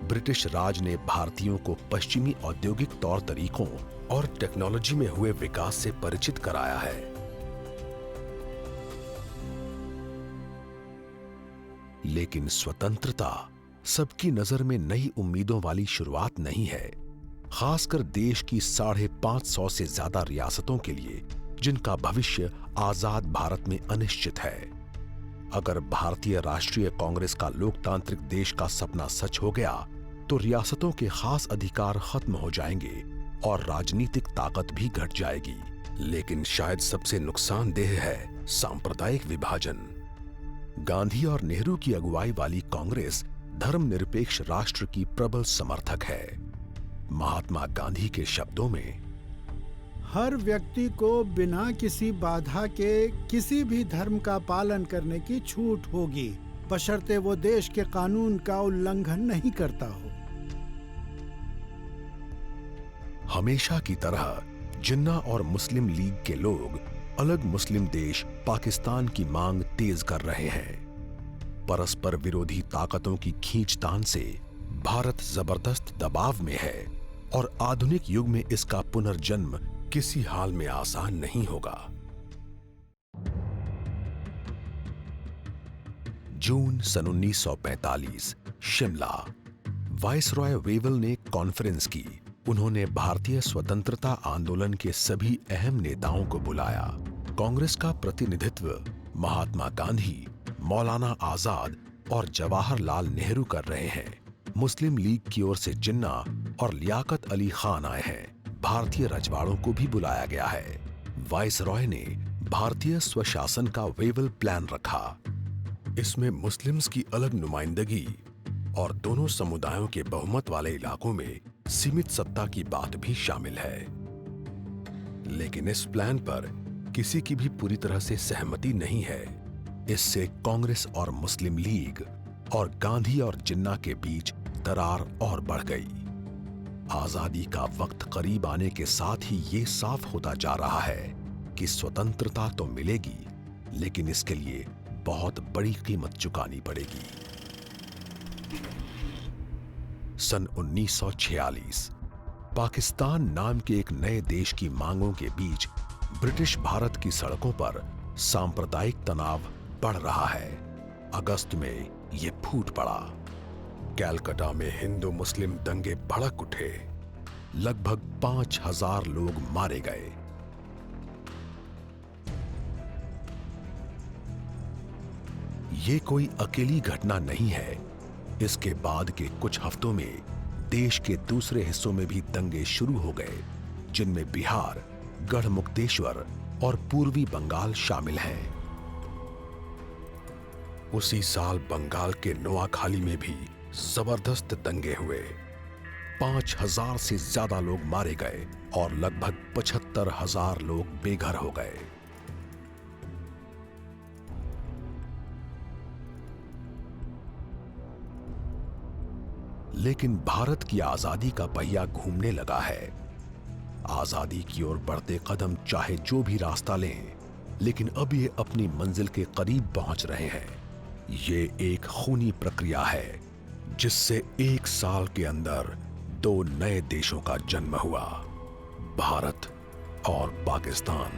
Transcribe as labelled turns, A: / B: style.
A: British राज ने भारतीयों को पश्चिमी औद्योगिक तौर तरीकों और टेक्नोलॉजी में हुए विकास से परिचित कराया है। लेकिन स्वतंत्रता सबकी नजर में नई उम्मीदों वाली शुरुआत नहीं है, खासकर देश की 550 से ज्यादा रियासतों के लिए जिनका भविष्य आजाद भारत में अनिश्चित है। अगर भारतीय राष्ट्रीय कांग्रेस का लोकतांत्रिक देश का सपना सच हो गया तो रियासतों के खास अधिकार खत्म हो जाएंगे और राजनीतिक ताकत भी घट जाएगी। लेकिन शायद सबसे नुकसानदेह है सांप्रदायिक विभाजन। गांधी और नेहरू की अगुवाई वाली कांग्रेस धर्मनिरपेक्ष राष्ट्र की प्रबल समर्थक है। महात्मा गांधी के शब्दों में,
B: हर व्यक्ति को बिना किसी बाधा के किसी भी धर्म का पालन करने की छूट होगी, बशर्ते वो देश के कानून का उल्लंघन नहीं करता हो।
A: हमेशा की तरह जिन्ना और मुस्लिम लीग के लोग अलग मुस्लिम देश पाकिस्तान की मांग तेज कर रहे हैं। परस्पर विरोधी ताकतों की खींचतान से भारत जबरदस्त दबाव में है और आधुनिक युग में इसका पुनर्जन्म किसी हाल में आसान नहीं होगा। जून सन 1945, शिमला। वाइसरॉय वेवल ने कॉन्फ्रेंस की। उन्होंने भारतीय स्वतंत्रता आंदोलन के सभी अहम नेताओं को बुलाया। कांग्रेस का प्रतिनिधित्व महात्मा गांधी, मौलाना आजाद और जवाहरलाल नेहरू कर रहे हैं। मुस्लिम लीग की ओर से जिन्ना और लियाकत अली खान आए हैं। भारतीय रजवाड़ों को भी बुलाया गया है। वाइसरॉय ने भारतीय स्वशासन का वेवल प्लान रखा। इसमें मुस्लिम्स की अलग नुमाइंदगी और दोनों समुदायों के बहुमत वाले इलाकों में सीमित सत्ता की बात भी शामिल है। लेकिन इस प्लान पर किसी की भी पूरी तरह से सहमति नहीं है। इससे कांग्रेस और मुस्लिम लीग और गांधी और जिन्ना के बीच दरार और बढ़ गई। आजादी का वक्त करीब आने के साथ ही ये साफ होता जा रहा है कि स्वतंत्रता तो मिलेगी, लेकिन इसके लिए बहुत बड़ी कीमत चुकानी पड़ेगी। सन 1946, पाकिस्तान नाम के एक नए देश की मांगों के बीच ब्रिटिश भारत की सड़कों पर सांप्रदायिक तनाव बढ़ रहा है। अगस्त में ये फूट पड़ा। कैलकाटा में हिंदू मुस्लिम दंगे भड़क उठे। लगभग 5000 लोग मारे गए। ये कोई अकेली घटना नहीं है। इसके बाद के कुछ हफ्तों में देश के दूसरे हिस्सों में भी दंगे शुरू हो गए, जिनमें बिहार, गढ़मुक्तेश्वर और पूर्वी बंगाल शामिल हैं। उसी साल बंगाल के नोआखाली में भी जबरदस्त दंगे हुए। 5000 से ज्यादा लोग मारे गए और लगभग 75,000 लोग बेघर हो गए। लेकिन भारत की आजादी का पहिया घूमने लगा है। आजादी की ओर बढ़ते कदम चाहे जो भी रास्ता लें, लेकिन अब ये अपनी मंजिल के करीब पहुंच रहे हैं। ये एक खूनी प्रक्रिया है जिससे एक साल के अंदर 2 नए देशों का जन्म हुआ, भारत और पाकिस्तान।